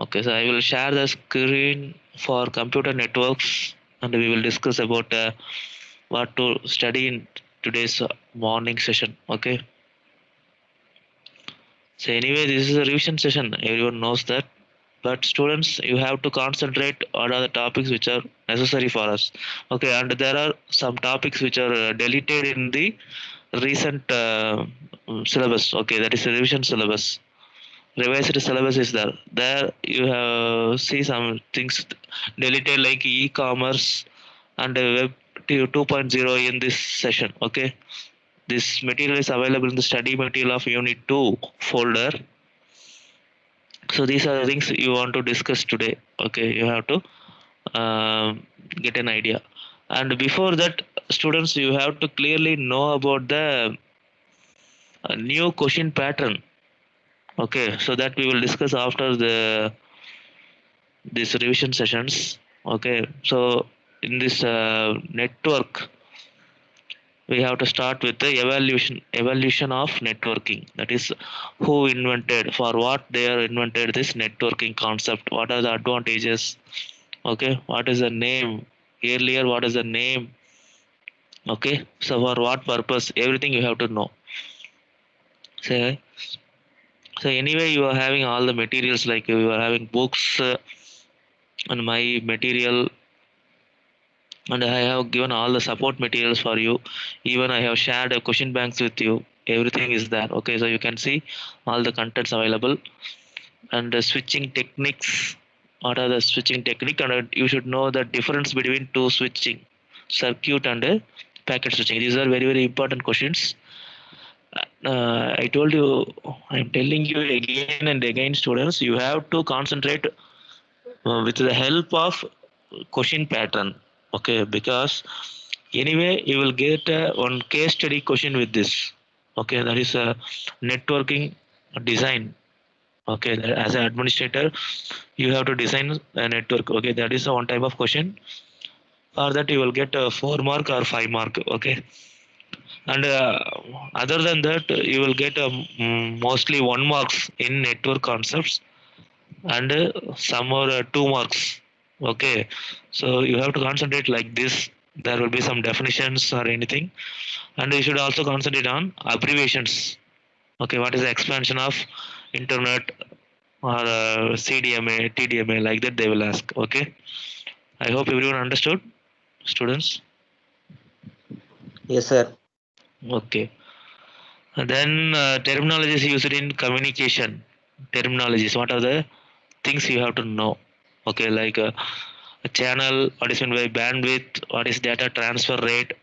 Okay, so I will share the screen for computer networks and we will discuss about what to study in today's morning session. Okay, so anyway, this is a revision session. Everyone knows that. But students, you have to concentrate on the topics which are necessary for us. Okay, and there are some topics which are deleted in the recent syllabus. Okay, that is a revision syllabus. Revised syllabus is there. There you have see some things deleted like e-commerce and web 2.0 in this session. Okay, this material is available in the study material of unit 2 folder. So these are the things you want to discuss today. Okay, you have to get an idea. And before that, students, you have to clearly know about the new question pattern. Okay, so that we will discuss after the these revision sessions. Okay, so in this network, we have to start with the evaluation of networking. That is, who invented, for what they are invented this networking concept. What are the advantages? Okay, what is the name earlier? What is the name? Okay, so for what purpose? Everything you have to know. So, so anyway, you are having all the materials like you are having books and my material, and I have given all the support materials for you. Even I have shared a question banks with you. Everything is there. Okay, so you can see all the contents available and the switching techniques. What are the switching technique? And you should know the difference between two switching, circuit and packet switching. These are very important questions. I told you, I'm telling you again and again, students, you have to concentrate with the help of question pattern. Okay, because anyway, you will get one case study question with this. Okay, that is a networking design. Okay, as an administrator, you have to design a network. Okay, that is one type of question. For that, you will get a 4 mark or 5 mark. Okay, and other than that, you will get mostly 1 marks in network concepts and some more 2 marks. Okay, so you have to concentrate like this. There will be some definitions or anything, and you should also concentrate on abbreviations. Okay, what is the expansion of internet or CDMA, TDMA, like that they will ask. Okay, I hope everyone understood, students. Yes, sir. Okay, and then terminologies used in communication. Terminologies. What are the things you have to know? Okay, like a channel, what is meant by bandwidth, what is data transfer rate.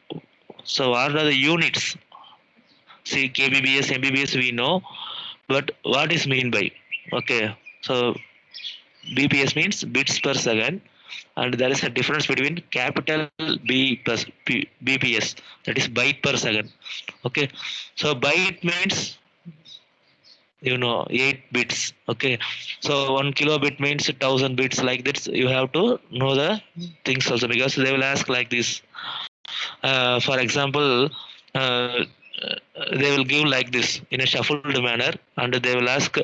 So what are the units? See, kbps, mbps we know, but what is mean by? Okay, so bps means bits per second, and there is a difference between capital B plus bps, that is byte per second. Okay, so byte means 8 bits. Okay, so 1 kilobit means 1,000 bits, like this you have to know the things also, because they will ask like this. For example, uh, they will give like this in a shuffled manner, and they will ask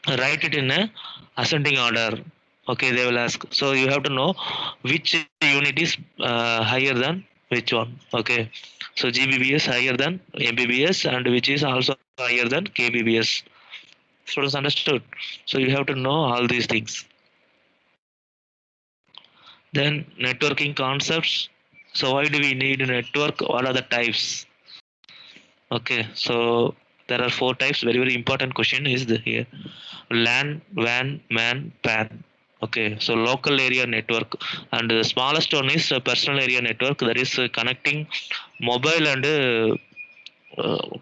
write it in a ascending order. Okay, they will ask, so you have to know which unit is higher than which one. Okay, so gbps higher than mbbs, and which is also higher than kbbs. Students understood? So you have to know all these things. Then networking concepts. So why do we need a network? What are the types? Okay, so there are 4 types. Very important question is here. LAN, WAN, MAN, PAN. Okay, so local area network, and the smallest one is a personal area network, that is connecting mobile and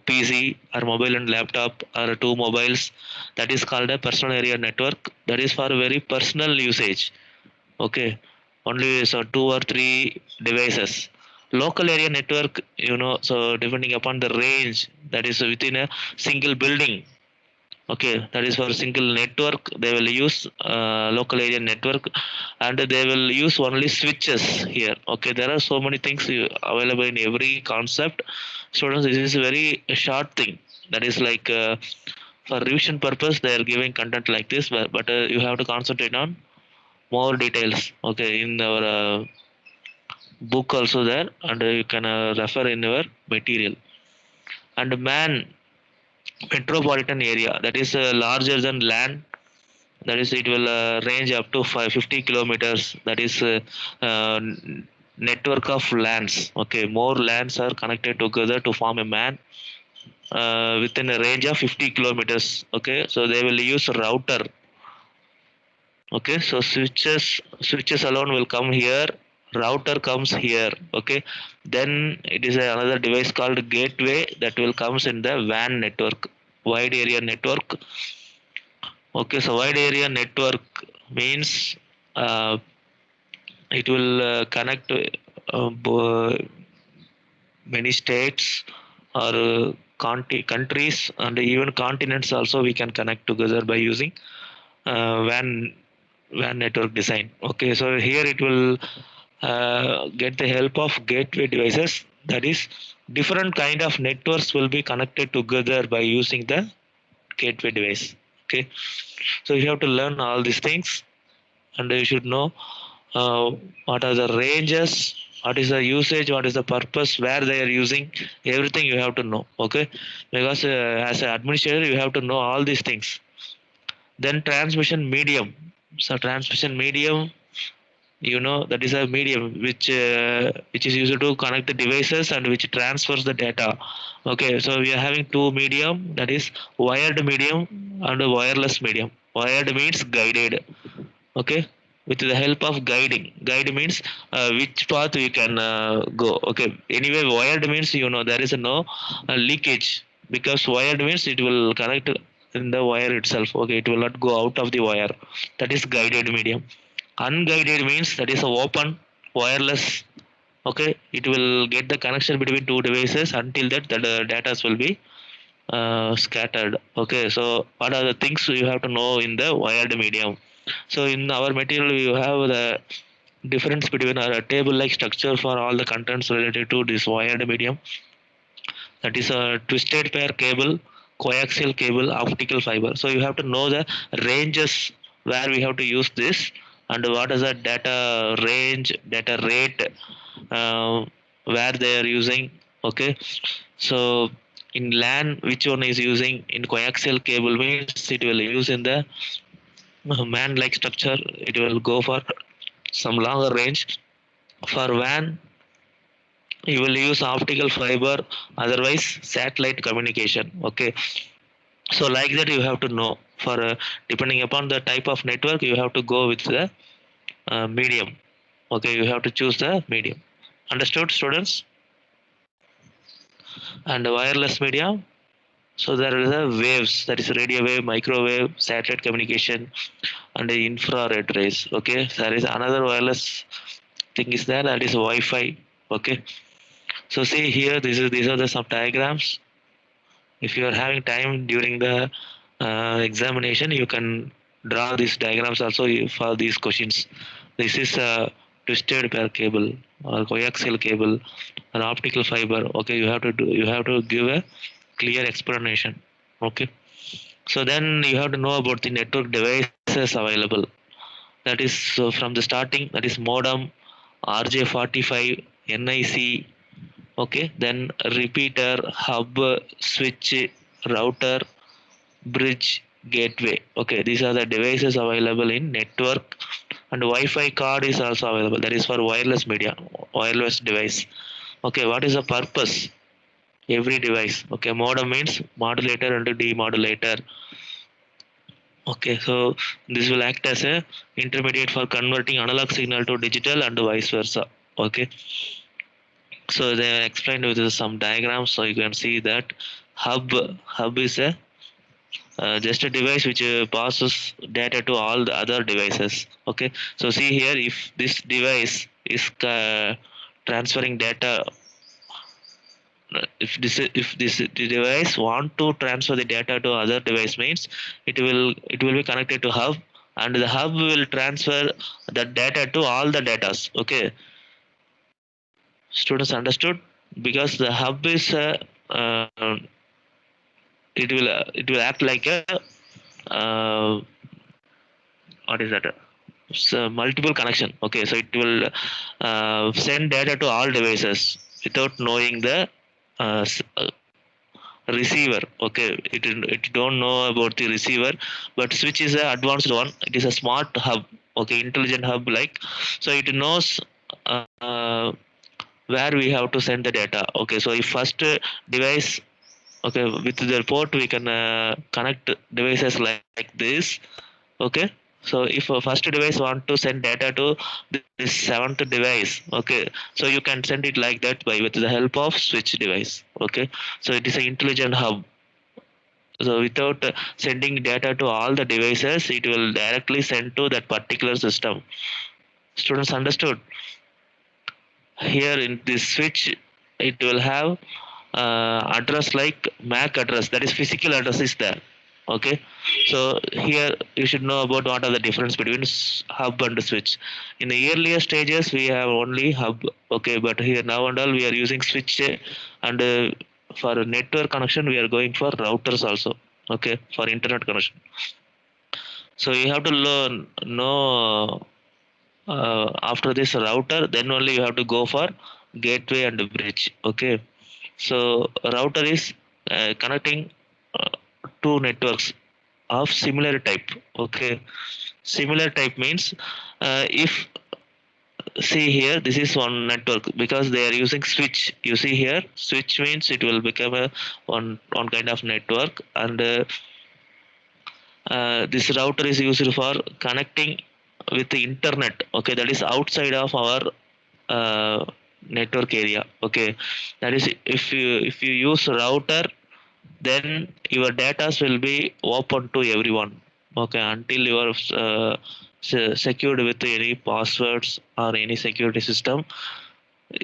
PC or mobile and laptop or two mobiles. That is called a personal area network. That is for very personal usage. Okay, only so 2 or 3 devices. Local area network, so depending upon the range, that is within a single building. Okay, that is for single network. They will use local area network, and they will use only switches here. Okay, there are so many things available in every concept. Students, this is a very short thing. That is like For revision purpose, they are giving content like this, but you have to concentrate on more details. Okay, in our book also there, and you can refer in your material. And man, metropolitan area, that is larger than land, that is it will range up to 50 kilometers, that is network of lands. Okay, more lands are connected together to form a man within a range of 50 kilometers. Okay, so they will use router. Okay, so switches alone will come here, router comes here. Okay, then it is another device called gateway that will comes in the WAN network, wide area network. Okay, so wide area network means uh, it will connect many states or countries and even continents also we can connect together by using WAN network design. Okay, so here it will get the help of gateway devices. That is, different kind of networks will be connected together by using the gateway device. Okay, so you have to learn all these things, and you should know uh, what are the ranges, what is the usage, what is the purpose, where they are using, everything you have to know. Okay, because as an administrator you have to know all these things. Then transmission medium. So transmission medium, you know, that is a medium which is used to connect the devices and which transfers the data. Okay, so we are having two medium, that is wired medium and a wireless medium. Wired means guided. Okay, with the help of guide means which path we can go. Okay, anyway wired means, you know, there is no leakage, because wired means it will connect in the wire itself. Okay, it will not go out of the wire. That is guided medium. Unguided means that is a open wireless. Okay, it will get the connection between two devices until that the data will be scattered. Okay, so what are the things you have to know in the wired medium? So in our material you have the difference between a table like structure for all the contents related to this wired medium. That is a twisted pair cable, coaxial cable, optical fiber. So you have to know the ranges where we have to use this, and what is the data range, data rate, where they are using. Okay, so in LAN, which one is using? In coaxial cable means it will use in the man like structure, it will go for some longer range. For WAN, you will use optical fiber, otherwise satellite communication. Okay, so like that you have to know. For depending upon the type of network you have to go with the medium. Okay, you have to choose the medium. Understood, students? And wireless medium, so there is a waves, that is radio wave, microwave, satellite communication, and the infrared rays. Okay, there is another wireless thing is there, that is Wi-Fi. Okay, so see here, these are the some diagrams. If you are having time during the examination, you can draw these diagrams also for these questions. This is a twisted pair cable or coaxial cable, an optical fiber. Okay, you have to give a clear explanation. Okay, so then you have to know about the network devices available. That is, so from the starting, that is modem, RJ45, NIC. Okay, then repeater, hub, switch, router, bridge, gateway. Okay, these are the devices available in network. And Wi-Fi card is also available, that is for wireless media, wireless device. Okay, what is the purpose? Every device. Okay, modem means modulator and demodulator. Okay, so this will act as a intermediate for converting analog signal to digital and vice versa. Okay, so they explained with some diagrams, so you can see that hub is a just a device which passes data to all the other devices. Okay, so see here, if this device is transferring data, if this device want to transfer the data to other device means it will be connected to hub, and the hub will transfer the data to all the datas. Okay, students understood? Because the hub is it will act like a uh, what is that? So multiple connection. Okay, so it will send data to all devices without knowing the receiver. Okay, it don't know about the receiver, but switch is a advanced one. It is a smart hub. Okay, intelligent hub like, so it knows where we have to send the data. Okay, so if first device, okay, with the port we can connect devices like this. Okay, so if a first device want to send data to this seventh device, okay, so you can send it like that by with the help of switch device. Okay, so it is an intelligent hub. So without sending data to all the devices, it will directly send to that particular system. Students understood? Here in this switch, it will have address like MAC address, that is physical address is there. Okay, so here you should know about what are the difference between hub and switch. In the earlier stages we have only hub. Okay, but here now and all we are using switch, and for network connection we are going for routers also. Okay, for internet connection. So you have to learn know after this router, then only you have to go for gateway and bridge. Okay, so router is connecting uh, two networks of similar type. Okay, similar type means if see here this is one network because they are using switch. You see here switch means it will become a one kind of network, and this router is used for connecting with the internet. Okay, that is outside of our uh, network area. Okay, that is if you use router, then your data will be open to everyone. Okay, until you are secured with any passwords or any security system,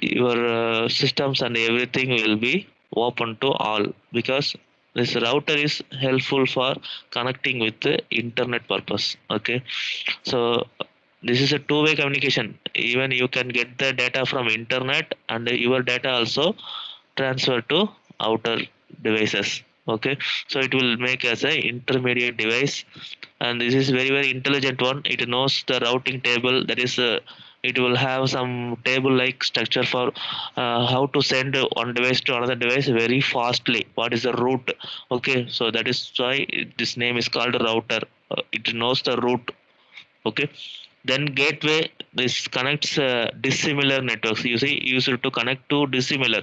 your systems and everything will be open to all, because this router is helpful for connecting with the internet purpose. Okay, so this is a two-way communication. Even you can get the data from internet, and your data also transfer to outer devices. Okay, so it will make as a intermediate device, and this is very intelligent one. It knows the routing table, that is it will have some table like structure for how to send one device to another device very fastly. What is the route? Okay, so that is why this name is called router. It knows the route. Okay, then gateway, this connects dissimilar networks. You see, used to connect to dissimilar,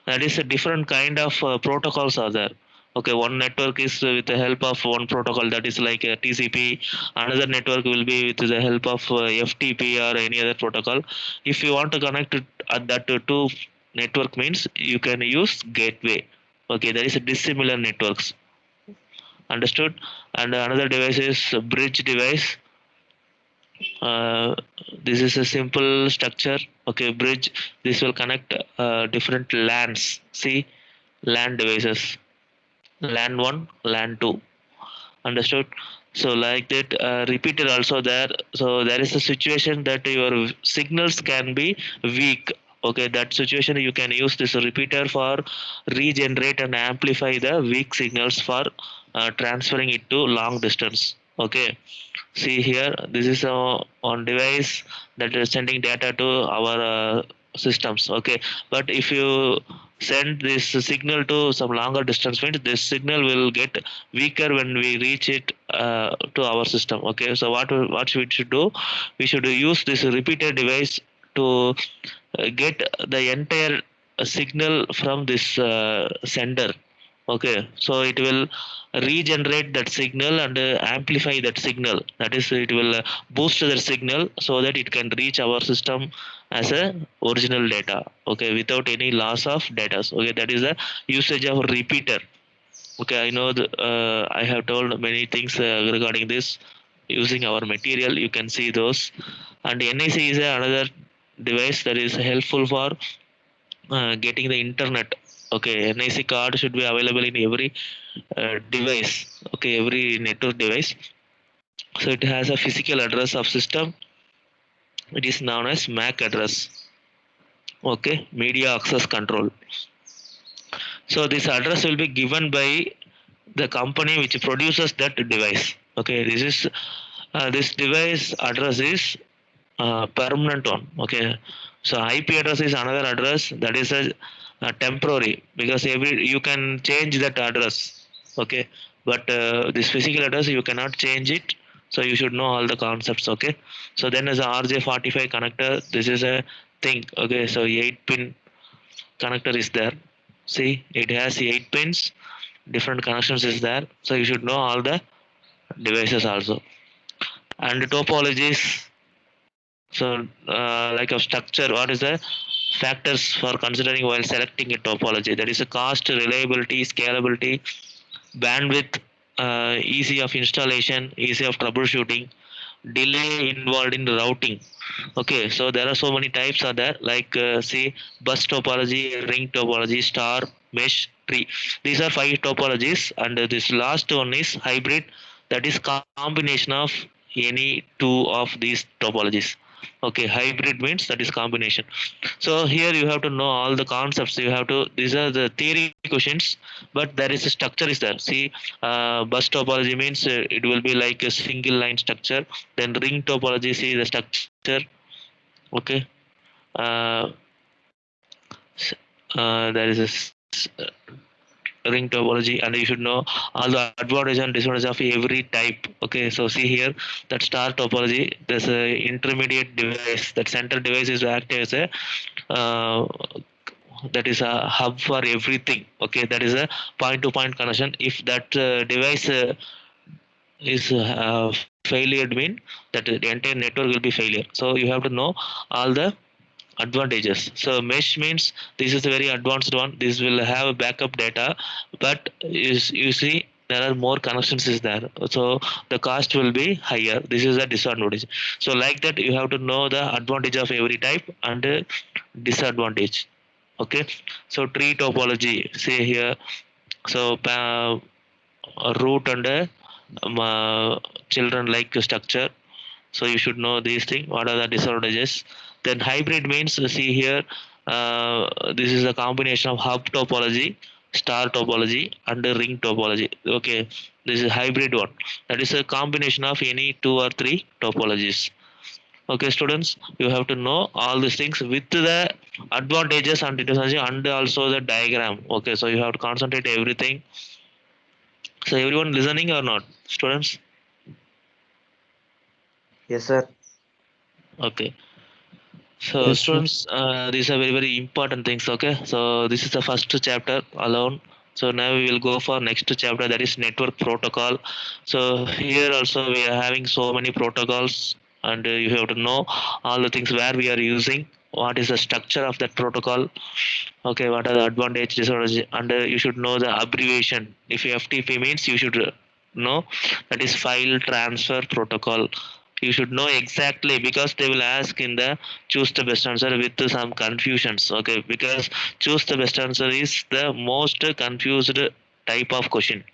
that is a different kind of protocols are there. Okay, one network is with the help of one protocol, that is like TCP. Another network will be with the help of FTP or any other protocol. If you want to connect it at that to network means you can use gateway. Okay, there is a dissimilar networks. Understood? And another device is a bridge device. uh, this is a simple structure. Okay, bridge, this will connect different LANs. See, LAN devices, LAN 1, LAN 2. Understood? So like that, repeater also there. So there is a situation that your signals can be weak. Okay, that situation you can use this repeater for regenerate and amplify the weak signals for transferring it to long distance. Okay, see here, this is a on device that is sending data to our systems. Okay, but if you send this signal to some longer distance means this signal will get weaker when we reach it to our system. Okay, so what we should do, we should use this repeater device to get the entire signal from this sender. Okay, so it will regenerate that signal and amplify that signal. That is, it will boost the signal so that it can reach our system as a original data. Okay, without any loss of data. Okay, that is the usage of repeater. Okay, I know I have told many things regarding this using our material. You can see those. And NIC is another device that is helpful for getting the internet. Okay, NIC card should be available in every device. Okay, every network device. So it has a physical address of system. It is known as MAC address. Okay, media access control. So this address will be given by the company which produces that device. Okay, this device address is permanent one. Okay, so IP address is another address that is a temporary, because every you can change that address. Okay, but this physical address you cannot change it. So you should know all the concepts. Okay, so then as a RJ45 connector, this is a thing. Okay, so 8-pin connector is there. See, it has 8 pins, different connections is there. So you should know all the devices also. And topologies, so like a structure, what is the factors for considering while selecting a topology? That is a cost, reliability, scalability, bandwidth, easy of installation, easy of troubleshooting, delay involved in routing. Okay, so there are so many types are there, like see, bus topology, ring topology, star, mesh, tree. These are 5 topologies, and this last one is hybrid, that is combination of any two of these topologies. Okay, hybrid means that is combination. So here you have to know all the concepts. You have to, these are the theory questions, but there is a structure is there. See, bus topology means it will be like a single line structure. Then ring topology, see the structure. Okay, uh, there is a ring topology, and you should know all the advantage and disadvantage of every type. Okay, so see here, that star topology, there's a intermediate device. That center device is active as a uh, that is a hub for everything. Okay, that is a point to point connection. If that device is failure, mean that the entire network will be failure. So you have to know all the advantages. So mesh means this is a very advanced one. This will have a backup data, but you see there are more connections is there. So the cost will be higher. This is a disadvantage. So like that you have to know the advantage of every type and disadvantage. Okay, so tree topology. Say here, so root and children like structure. So you should know these things. What are the disadvantages? Then hybrid means, see here, this is a combination of hub topology, star topology, and a ring topology. Okay, this is hybrid one. That is a combination of any 2 or 3 topologies. Okay, students, you have to know all these things with the advantages and disadvantages and also the diagram. Okay, so you have to concentrate everything. So everyone listening or not, students? Yes, sir. Okay. So Yes, sir. students, these are very very important things. Okay, so this is the first chapter alone. So now we will go for next chapter, that is network protocol. So here also we are having so many protocols, and you have to know all the things where we are using. What is the structure of that protocol? Okay, what are the advantages, disadvantages, and you should know the abbreviation. If FTP means, you should know that is file transfer protocol. You should know exactly, because they will ask in the choose the best answer with some confusions. Okay, because choose the best answer is the most confused type of question.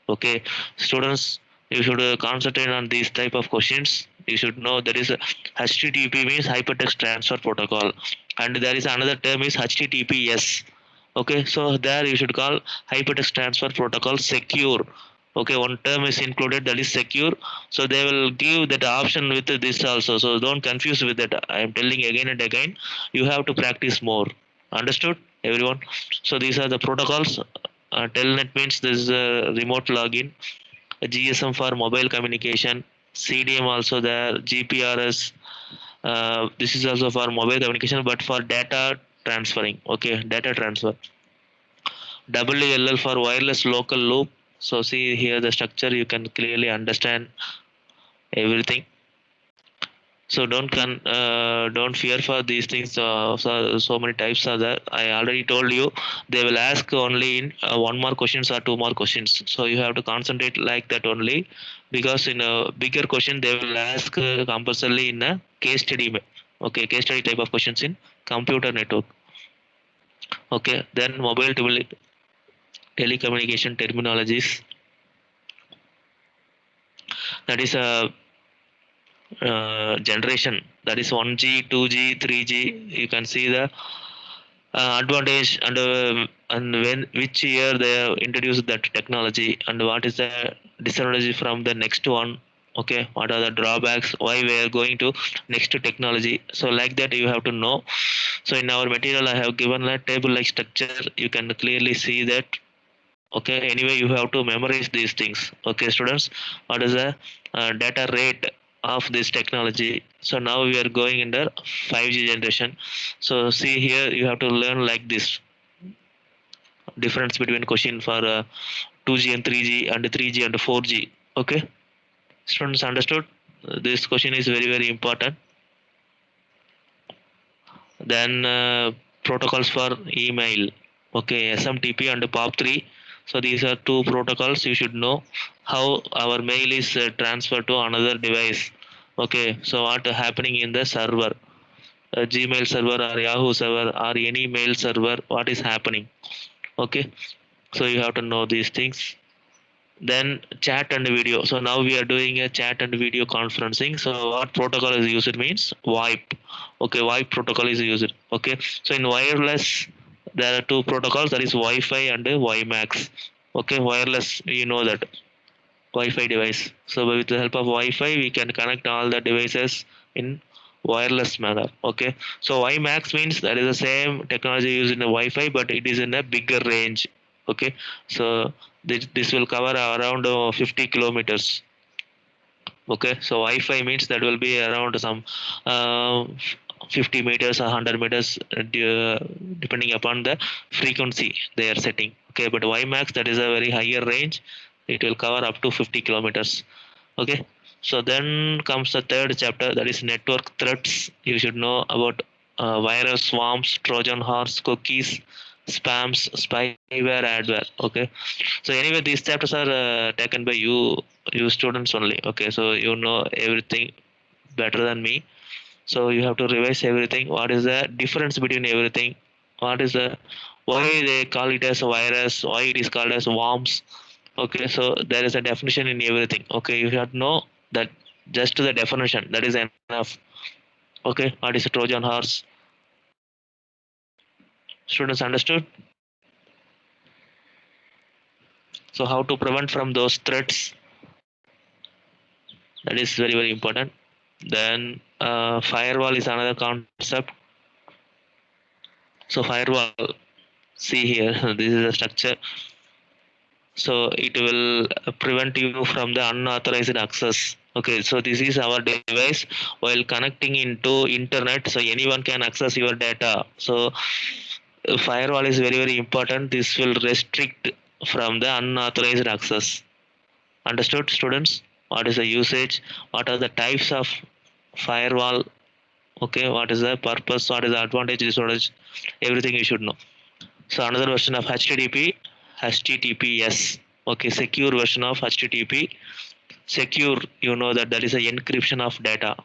Okay, students, you should concentrate on these type of questions. You should know there is a HTTP means hypertext transfer protocol, and there is another term is HTTPS. Okay, so there you should call hypertext transfer protocol secure. Okay, one term is included, that is secure. So they will give that option with this also. So don't confuse with that. I am telling again and again. You have to practice more. Understood, everyone? So these are the protocols. Telnet means this is a remote login. GSM for mobile communication. CDM also there. GPRS. This is also for mobile communication, but for data transferring. Okay, data transfer. WLL for wireless local loop. So see here the structure, you can clearly understand everything. So don't fear for these things. So many types are there. I already told you they will ask only in one more questions or two more questions. So you have to concentrate like that only, because in a bigger question they will ask compulsorily in a case study. Okay, case study type of questions in computer network. Okay, then mobile telecommunication terminologies. That is a generation, that is 1G, 2G, 3G. You can see the advantage, and when which year they have introduced that technology, and what is the disadvantage from the next one. Okay, what are the drawbacks, why we are going to next technology, so like that you have to know. So in our material I have given a table like structure, you can clearly see that. Okay, anyway you have to memorize these things. Okay students, what is the data rate of this technology. So now we are going in the 5G generation. So see here, you have to learn like this difference between question for 2G and 3G and 3G and 4G. Okay students, understood? This question is very very important. Then protocols for email. Okay, SMTP and POP3. So these are two protocols. You should know how our mail is transferred to another device. Okay, so what happening in the server, Gmail server or Yahoo server or any mail server, what is happening. Okay, so you have to know these things. Then chat and video. So now we are doing a chat and video conferencing. So what protocol is used means VoIP. Okay, VoIP protocol is used. Okay, so in wireless there are two protocols, that is Wi-Fi and WiMAX. Okay, wireless, you know that Wi-Fi device. So with the help of Wi-Fi we can connect all the devices in wireless manner. Okay, so WiMAX means that is the same technology used in the Wi-Fi, but it is in a bigger range. Okay, so this will cover around 50 kilometers. Okay, so Wi-Fi means that will be around some 50 meters or 100 meters, depending upon the frequency they are setting. Okay, but WiMAX, that is a very higher range, it will cover up to 50 kilometers. Okay, so then comes the third chapter, that is network threats. You should know about virus, swarms, Trojan horse, cookies, spams, spyware, adware. Okay, so anyway these chapters are taken by you students only. Okay, so you know everything better than me, so you have to revise everything. What is the difference between everything, what is the, why they call it as a virus, why it is called as worms. Okay, so there is a definition in everything. Okay, you have to know that, just the definition, that is enough. Okay, what is a Trojan horse? Students, understood? So how to prevent from those threats, that is very very important. Then firewall is another concept. So firewall, see here, this is a structure. So it will prevent you from the unauthorized access. Okay, so this is our device while connecting into internet, so anyone can access your data. So firewall is very very important. This will restrict from the unauthorized access. Understood students? What is the usage, what are the types of firewall? Okay, what is the purpose, what is the advantage, disadvantage, everything you should know. So another version of HTTP, HTTPS. Okay, secure version of HTTP. Secure, you know that that is a encryption of data.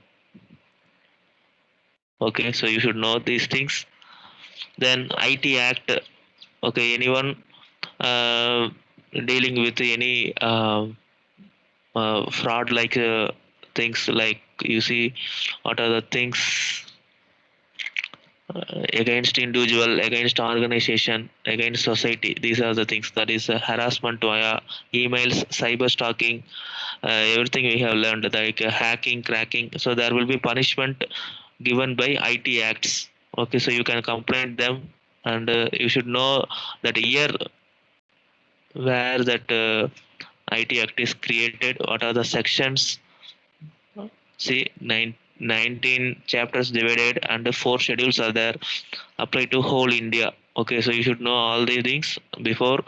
Okay, so you should know these things. Then IT Act. Okay, anyone uh, dealing with any fraud like things, like you see, what are the things against individual, against organization, against society. These are the things, that is harassment via emails, cyber stalking, everything we have learned, like hacking, cracking. So there will be punishment given by IT acts. Okay, so you can complain them, and you should know that year where that IT act is created, what are the sections. See, 19 chapters divided and four schedules are there, apply to whole India. Okay, so you should know all these things before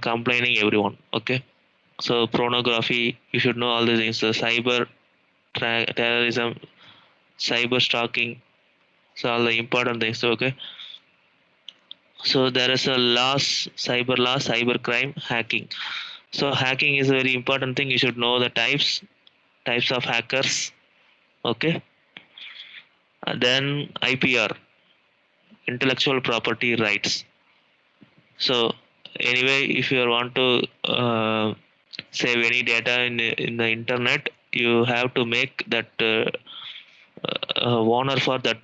complaining everyone. Okay, so pornography, you should know all these things. So cyber terrorism, cyber stalking, so all the important things. Okay, so there is a law, cyber crime, hacking. So hacking is a very important thing. You should know the types of hackers. Okay, then IPR, intellectual property rights. So anyway, if you want to save any data in the internet, you have to make that owner for that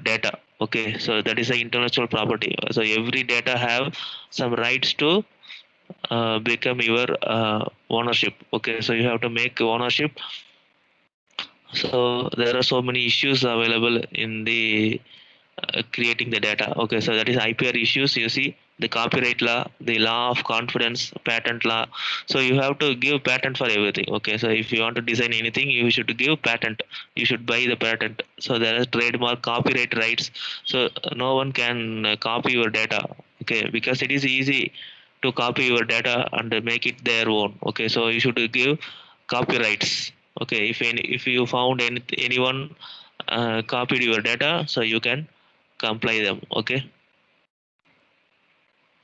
data. Okay, so that is the intellectual property. So every data have some rights to become your ownership. Okay, so you have to make ownership. So there are so many issues available in the creating the data. Okay, so that is IPR issues. You see the copyright law, the law of confidence, patent law. So you have to give patent for everything. Okay, so if you want to design anything, you should give patent. You should buy the patent. So there is trademark, copyright rights. So no one can copy your data. Okay, because it is easy to copy your data and make it their own. Okay, so you should give copyrights. Okay, if you found anyone copied your data, so you can comply them. Okay,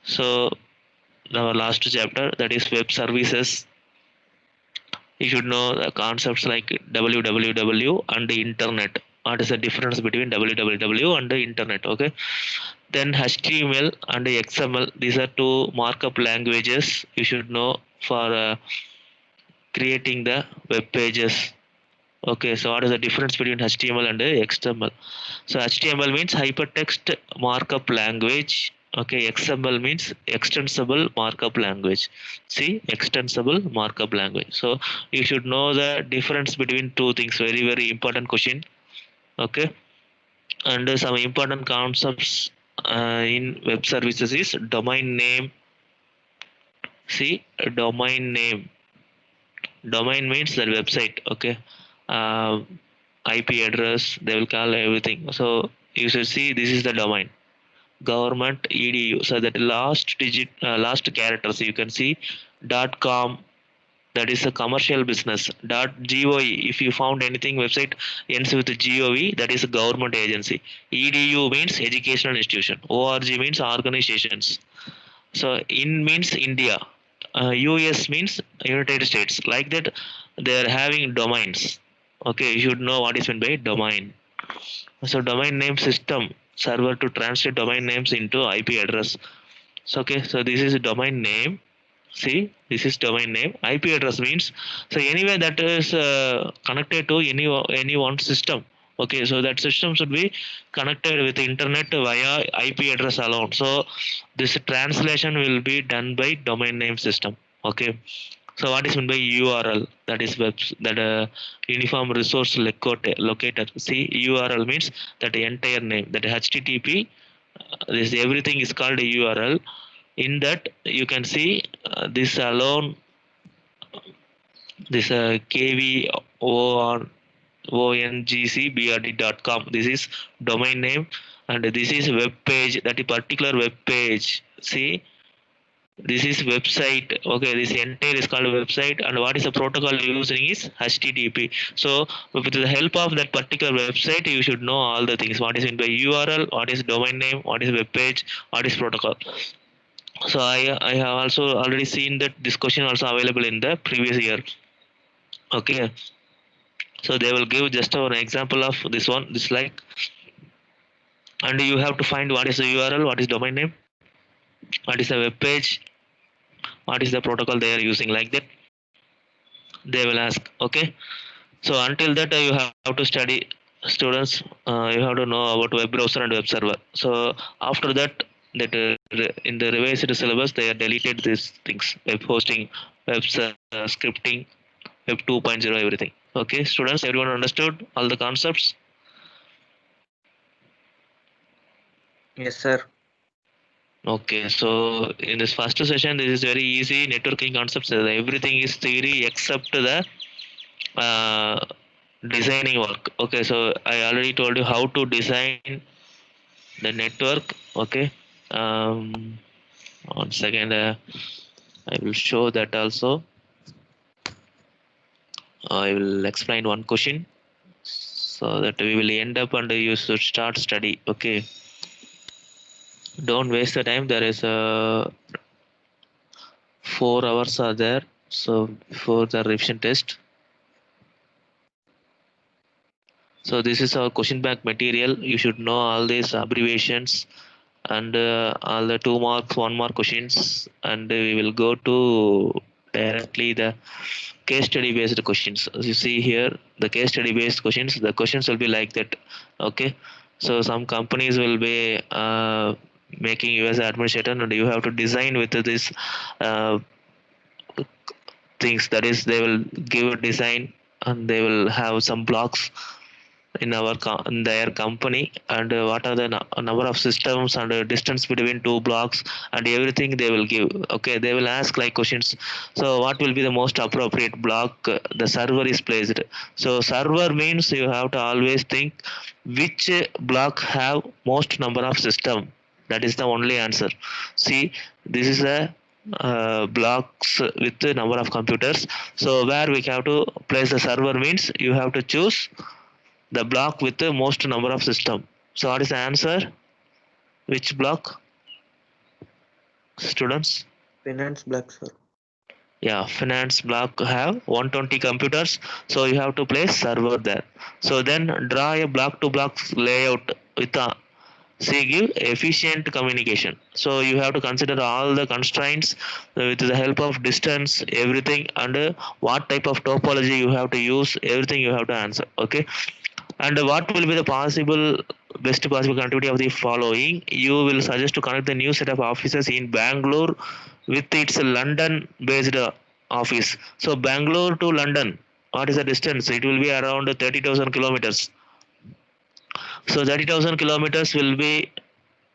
so our last chapter, that is web services. You should know the concepts like www and the internet. What is the difference between www and the internet? Okay, then HTML and XML, these are two markup languages you should know for creating the web pages. Okay, so what is the difference between HTML and XML? So HTML means hypertext markup language. Okay, XML means extensible markup language. See, extensible markup language. So you should know the difference between two things. Very, very important question. Okay, and some important concepts in web services is domain name. See, domain name. Domain means the website. Okay, uh, IP address. They will call everything. So you should see this is the domain. Government edu, so that last digit, last characters you can see dot com, that is a commercial business. Dot gov, if you found anything website ends with gov, that is a government agency. Edu means educational institution. Org means organizations. So in means India. US means United States. Like that, they are having domains. Okay, you should know what is meant by domain. So domain name system, server to translate domain names into IP address. So okay, so this is domain name. See, this is domain name. IP address means, so anywhere that is connected to any one system. Okay, so that system should be connected with the internet via IP address alone. So this translation will be done by domain name system. Okay, so what is meant by URL? That is web, that uniform resource locator. See, URL means that entire name. That HTTP. This everything is called a URL. In that you can see this alone, this KVO on ongcbrd.com. This is domain name, and this is web page. That is particular web page. See, this is website. Okay, this entire is called website, and what is the protocol using is HTTP. So with the help of that particular website, you should know all the things. What is in by URL, what is domain name, what is web page, what is protocol. So I have also already seen that this question also available in the previous year. Okay, so they will give just an example of this one, this like, and you have to find what is the URL, what is domain name, what is the web page, what is the protocol they are using. Like that they will ask. Okay, so until that you have to study, students. You have to know about web browser and web server. So after that, that in the revised syllabus they are deleted these things: web hosting, web scripting, web 2.0, everything. Okay, students, everyone understood all the concepts? Yes, sir. Okay, so in this first session, this is very easy networking concepts. Everything is theory except the uh, designing work. Okay, so I already told you how to design the network. Okay, um, 1 second, I will show that also. I will explain one question so that we will end up and you should start study. Okay, don't waste the time. There is a 4 hours are there. So for the revision test. So this is our question bank material. You should know all these abbreviations and all the 2 marks, 1 mark questions, and we will go to directly the case study based questions. As you see here, the case study based questions, the questions will be like that. Okay. So some companies will be making you as an administrator, and you have to design with this uh, things. That is, they will give a design and they will have some blocks in their company, and what are the number of systems and distance between two blocks and everything they will give. Okay, they will ask like questions. So what will be the most appropriate block the server is placed? So server means you have to always think which block have most number of system. That is the only answer. See, this is a blocks with the number of computers. So where we have to place the server means you have to choose the block with the most number of system. So what is the answer? Which block, students? Finance block, sir. Yeah, finance block have 120 computers. So you have to place server there. So then draw a block to block layout with a say give efficient communication. So you have to consider all the constraints with the help of distance, everything, and what type of topology you have to use. Everything you have to answer. Okay. And what will be the possible best possible connectivity of the following? You will suggest to connect the new set of offices in Bangalore with its London based office. So Bangalore to London, what is the distance? It will be around 30,000 kilometers. So 30,000 kilometers will be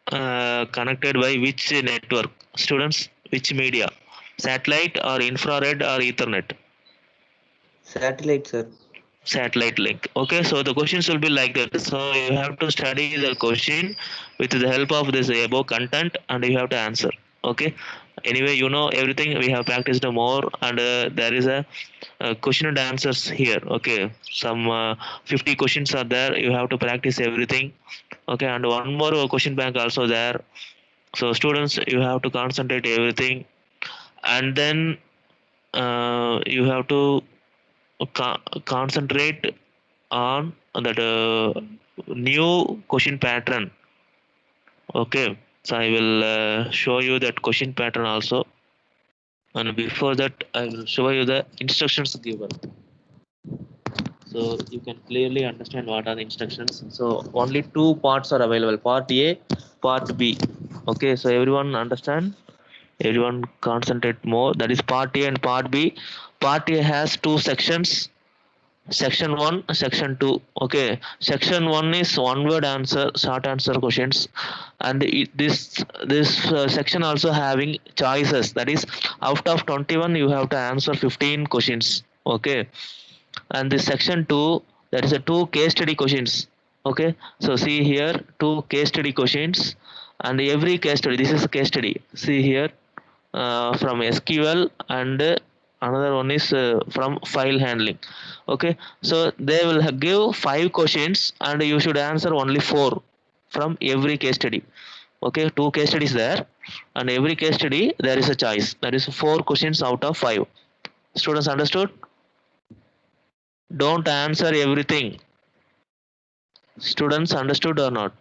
connected by which network? Students, which media? Satellite or infrared or Ethernet? Satellite, sir. Satellite link. Okay, so the questions will be like that. So you have to study the question with the help of this above content, and you have to answer. Okay, anyway, you know everything. We have practiced more, and there is a question and answers here. Okay, some 50 questions are there. You have to practice everything. Okay, and one more question bank also there. So students, you have to concentrate everything, and then you have to concentrate on that new question pattern. Okay, so I will show you that question pattern also, and before that I will show you the instructions given, so you can clearly understand what are the instructions. So only two parts are available, part A, part B. Okay, so everyone understand, everyone concentrate more. That is part A and part B. Part A has two sections, section 1, section 2. Okay, section 1 is one word answer, short answer questions, and this section also having choices. That is, out of 21 you have to answer 15 questions. Okay, and this section 2, that is a two case study questions. Okay, so see here, two case study questions, and every case study, this is a case study. See here, from SQL, and another one is from file handling. Okay, so they will give 5 questions and you should answer only 4 from every case study. Okay, two case studies there, and every case study there is a choice. That is 4 questions out of 5. Students understood? Don't answer everything. Students understood or not?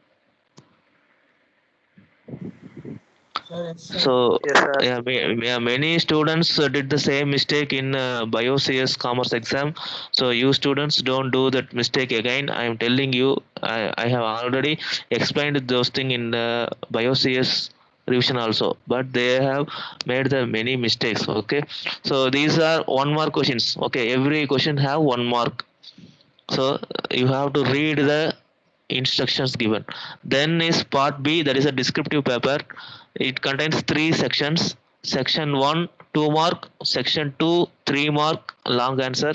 So Yes, sir. yeah, many students did the same mistake in BioCS commerce exam. So you students don't do that mistake again. I am telling you, I have already explained those things in the BioCS revision also, but they have made the many mistakes. Okay, so these are 1 mark questions. Okay, every question have 1 mark. So you have to read the instructions given. Then is part B, that is a descriptive paper. It contains 3 sections. Section 1, 2 mark. Section 2, 3 mark long answer.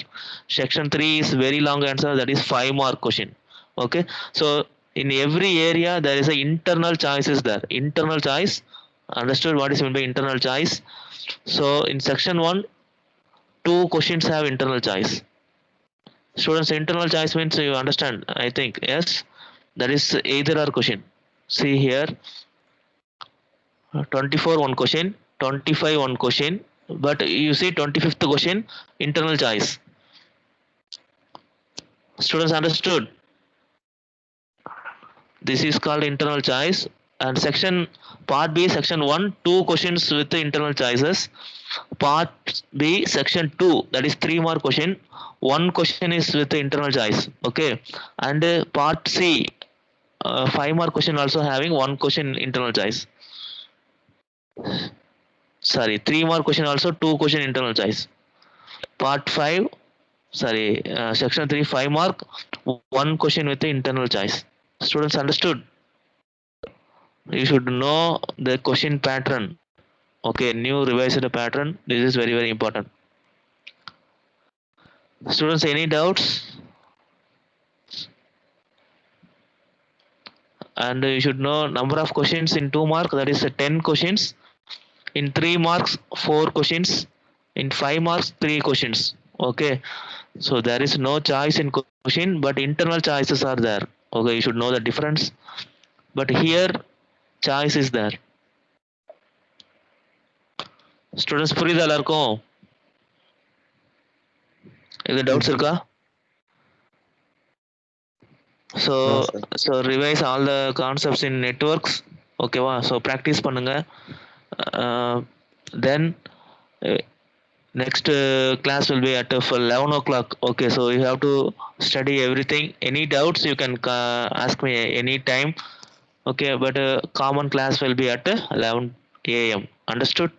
Section 3 is very long answer, that is 5 mark question. Okay, so in every area there is a internal choices there. Internal choice. Understood what is meant by internal choice? So in section 1, 2 questions have internal choice. Students, internal choice means you understand, I think. Yes, that is either or question. See here, 24 one question, 25 one question, but you see 25th question, internal choice. Students understood? This is called internal choice. And section part B, section 1, 2 questions with the internal choices. Part B, section 2, that is 3 mark question. 1 question is with the internal choice. Okay, and part C, 5 mark question also having one question internal choice. Sorry, 3 mark question also 2 question internal choice. Part 5, sorry, section 3, 5 mark, one question with the internal choice. Students understood? You should know the question pattern. Okay, new revised pattern. This is very, very important. Students, any doubts? And you should know number of questions in 2 mark, that is 10 questions. In 3 marks, 4 questions. In 5 marks, 3 questions. Okay, so there is no choice in question, but internal choices are there. Okay, you should know the difference. But here, choice is there. Students, புரியுதா எல்லாருக்கும்? இது doubts இருக்கா? So, No, sir. so revise all the concepts in networks. ஓகேவா? So practice பண்ணுங்க. Then next class will be at for 11 o'clock. Okay, so you have to study everything. Any doubts you can ask me any time. Okay, but common class will be at 11 a.m. Understood?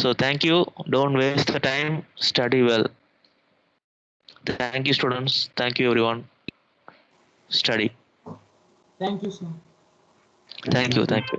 So thank you. Don't waste the time. Study well. Thank you, students. Thank you, everyone. Study. Thank you, sir. Thank you. Thank you.